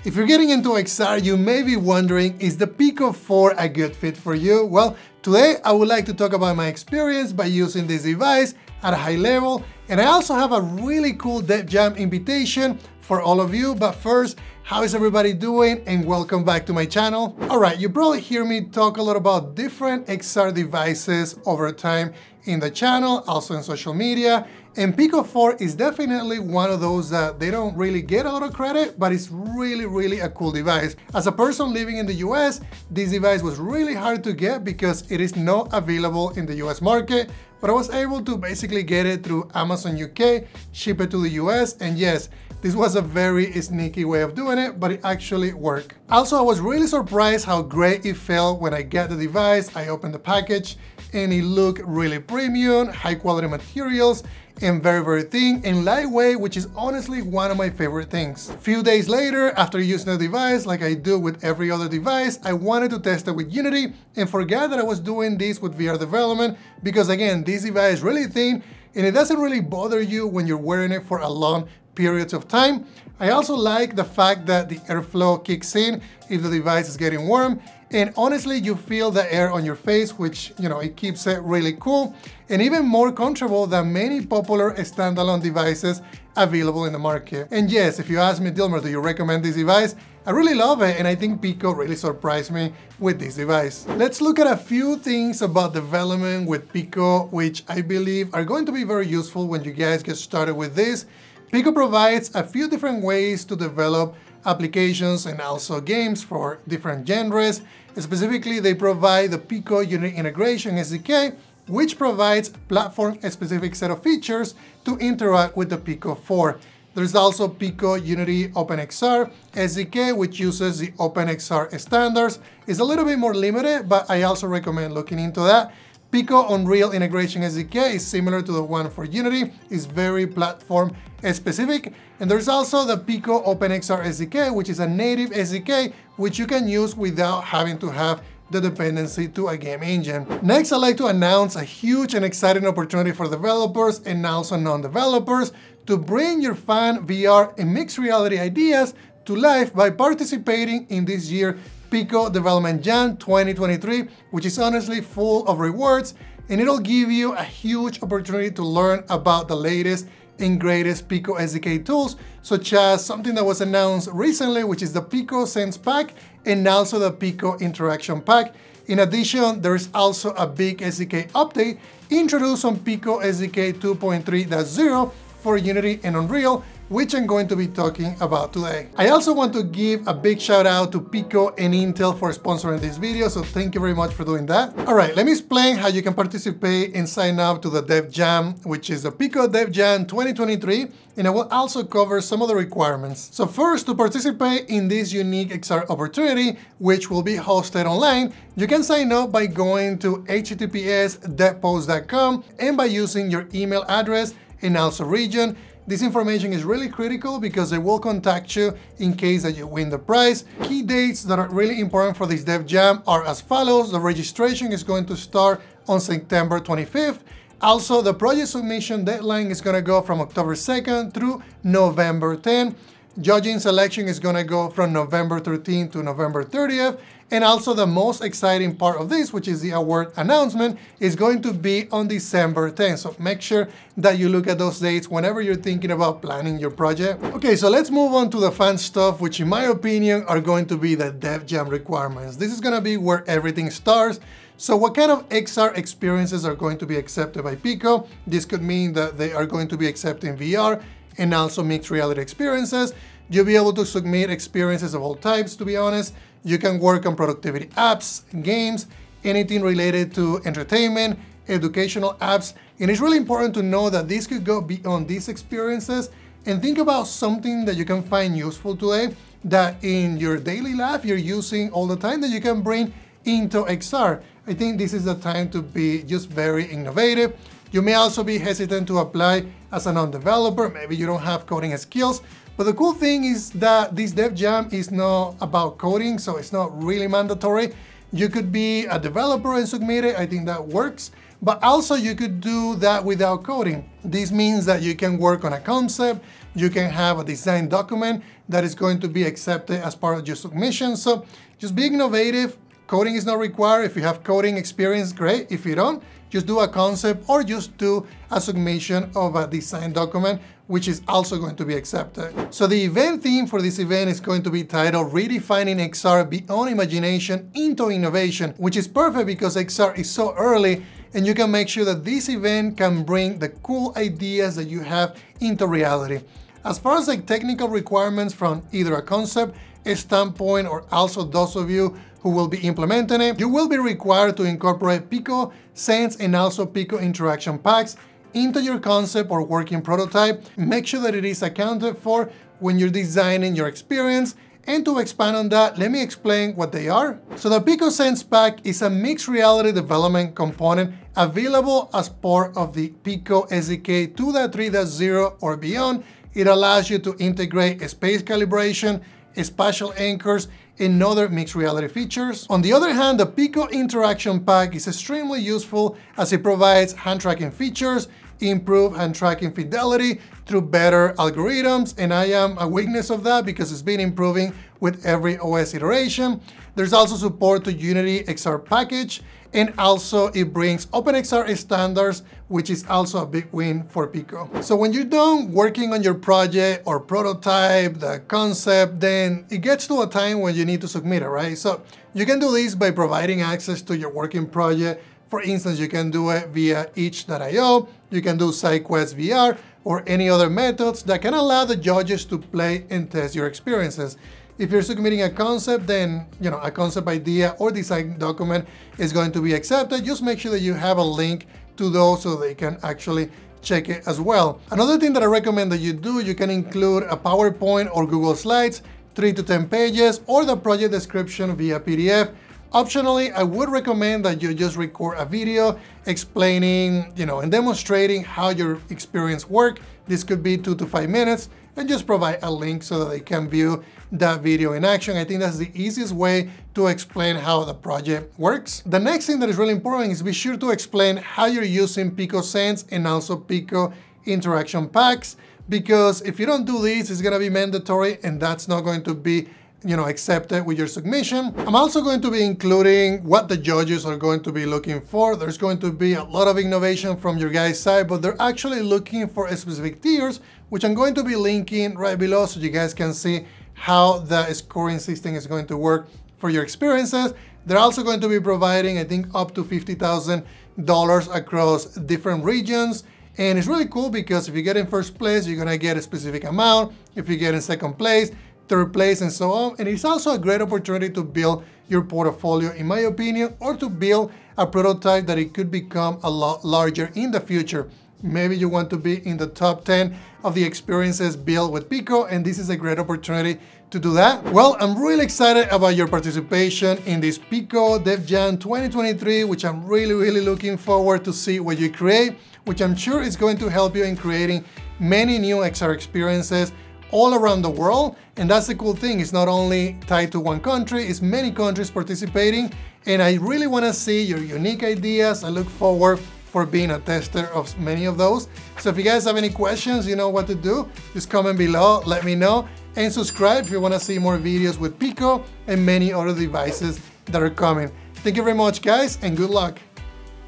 If you're getting into XR, you may be wondering, is the PICO 4 a good fit for you? Well, today I would like to talk about my experience by using this device at a high level, and I also have a really cool Dev Jam invitation for all of you. But first, how is everybody doing? And welcome back to my channel. All right, you probably hear me talk a lot about different XR devices over time in the channel, also in social media. And PICO 4 is definitely one of those that they don't really get a lot of credit, but it's really a cool device. As a person living in the US, this device was really hard to get because it is not available in the US market, but I was able to basically get it through Amazon UK, ship it to the US, and yes, this was a very sneaky way of doing it, but it actually worked. Also, I was really surprised how great it felt when I got the device. I opened the package and it looked really premium, high quality materials, and very thin and lightweight, which is honestly one of my favorite things. A few days later, after using the device like I do with every other device, I wanted to test it with Unity and forgot that I was doing this with VR development because again, this device is really thin and it doesn't really bother you when you're wearing it for a long periods of time. I also like the fact that the airflow kicks in if the device is getting warm, and honestly you feel the air on your face, which, you know, it keeps it really cool and even more comfortable than many popular standalone devices available in the market. And yes, if you ask me, Dilmer, do you recommend this device? I really love it, and I think PICO really surprised me with this device. Let's look at a few things about development with PICO, which I believe are going to be very useful when you guys get started with this. PICO provides a few different ways to develop applications and also games for different genres. Specifically, they provide the PICO Unity Integration SDK, which provides platform-specific set of features to interact with the PICO 4. There's also PICO Unity OpenXR SDK, which uses the OpenXR standards. It's a little bit more limited, but I also recommend looking into that. PICO Unreal Integration SDK is similar to the one for Unity, it's very platform specific. And there's also the PICO OpenXR SDK, which is a native SDK, which you can use without having to have the dependency to a game engine. Next, I'd like to announce a huge and exciting opportunity for developers and also non-developers to bring your fun VR and mixed reality ideas to life by participating in this year's PICO Development Jam 2023, which is honestly full of rewards, and it'll give you a huge opportunity to learn about the latest and greatest PICO SDK tools, such as something that was announced recently, which is the PICO Sense Pack and also the PICO Interaction Pack. In addition, there is also a big SDK update introduced on PICO SDK 2.3.0 for Unity and Unreal, which I'm going to be talking about today. I also want to give a big shout out to PICO and Intel for sponsoring this video, so thank you very much for doing that. All right, let me explain how you can participate and sign up to the Dev Jam, which is the PICO Dev Jam 2023, and I will also cover some of the requirements. So first, to participate in this unique XR opportunity, which will be hosted online, you can sign up by going to https://devpost.com and by using your email address and also region. This information is really critical because they will contact you in case that you win the prize. Key dates that are really important for this Dev Jam are as follows. The registration is going to start on September 25th. Also, the project submission deadline is going to go from October 2nd through November 10th. Judging selection is going to go from November 13th to November 30th. And also the most exciting part of this, which is the award announcement, is going to be on December 10th. So make sure that you look at those dates whenever you're thinking about planning your project. Okay, so let's move on to the fun stuff, which in my opinion are going to be the Dev Jam requirements. This is going to be where everything starts. So what kind of XR experiences are going to be accepted by PICO? This could mean that they are going to be accepting VR and also mixed reality experiences. You'll be able to submit experiences of all types, to be honest. You can work on productivity apps, games, anything related to entertainment, educational apps. And it's really important to know that this could go beyond these experiences and think about something that you can find useful today that in your daily life you're using all the time that you can bring into XR. I think this is the time to be just very innovative. You may also be hesitant to apply as a non-developer. Maybe you don't have coding skills. But the cool thing is that this Dev Jam is not about coding, so it's not really mandatory. You could be a developer and submit it. I think that works. but also you could do that without coding. This means that you can work on a concept, you can have a design document that is going to be accepted as part of your submission. So just be innovative. Coding is not required. If you have coding experience, great. If you don't, just do a concept or just do a submission of a design document, which is also going to be accepted. So the event theme for this event is going to be titled Redefining XR Beyond Imagination into Innovation, which is perfect because XR is so early and you can make sure that this event can bring the cool ideas that you have into reality. As far as like technical requirements from either a concept, a standpoint, or also those of you who will be implementing it, you will be required to incorporate PICO Sense and also PICO interaction packs into your concept or working prototype. Make sure that it is accounted for when you're designing your experience. And to expand on that, let me explain what they are. So the PICO Sense pack is a mixed reality development component available as part of the PICO SDK 2.3.0 or beyond. It allows you to integrate space calibration, spatial anchors, and other mixed reality features. On the other hand, the PICO Interaction Pack is extremely useful as it provides hand tracking features, improved hand tracking fidelity through better algorithms, and I am a witness of that because it's been improving with every OS iteration. There's also support to Unity XR package, and also it brings OpenXR standards, which is also a big win for PICO. So when you're done working on your project or prototype, the concept, then it gets to a time when you need to submit it, right? So you can do this by providing access to your working project. For instance, you can do it via itch.io, you can do SideQuest VR, or any other methods that can allow the judges to play and test your experiences. If you're submitting a concept, then a concept idea or design document is going to be accepted. Just make sure that you have a link to those so they can actually check it as well. Another thing that I recommend that you do, you can include a PowerPoint or Google Slides, 3 to 10 pages, or the project description via PDF. Optionally, I would recommend that you just record a video explaining, and demonstrating how your experience worked. This could be 2 to 5 minutes, and just provide a link so that they can view that video in action. I think that's the easiest way to explain how the project works. The next thing that is really important is be sure to explain how you're using PICO Sense and also PICO interaction packs, because if you don't do this, it's gonna be mandatory and that's not going to be accepted with your submission. I'm also going to be including what the judges are going to be looking for. There's going to be a lot of innovation from your guys' side, but they're actually looking for specific tiers, which I'm going to be linking right below so you guys can see how the scoring system is going to work for your experiences. They're also going to be providing, I think, up to $50,000 across different regions. And it's really cool because if you get in first place, you're gonna get a specific amount. If you get in second place, third place, and so on. And it's also a great opportunity to build your portfolio, in my opinion, or to build a prototype that it could become a lot larger in the future. Maybe you want to be in the top 10 of the experiences built with PICO, and this is a great opportunity to do that. Well, I'm really excited about your participation in this PICO Dev Jam 2023, which I'm really looking forward to see what you create, which I'm sure is going to help you in creating many new XR experiences all around the world. And that's the cool thing, it's not only tied to one country, it's many countries participating, and I really want to see your unique ideas. I look forward for being a tester of many of those. So if you guys have any questions, you know what to do, just comment below, let me know, and subscribe if you want to see more videos with PICO and many other devices that are coming. Thank you very much, guys, and good luck.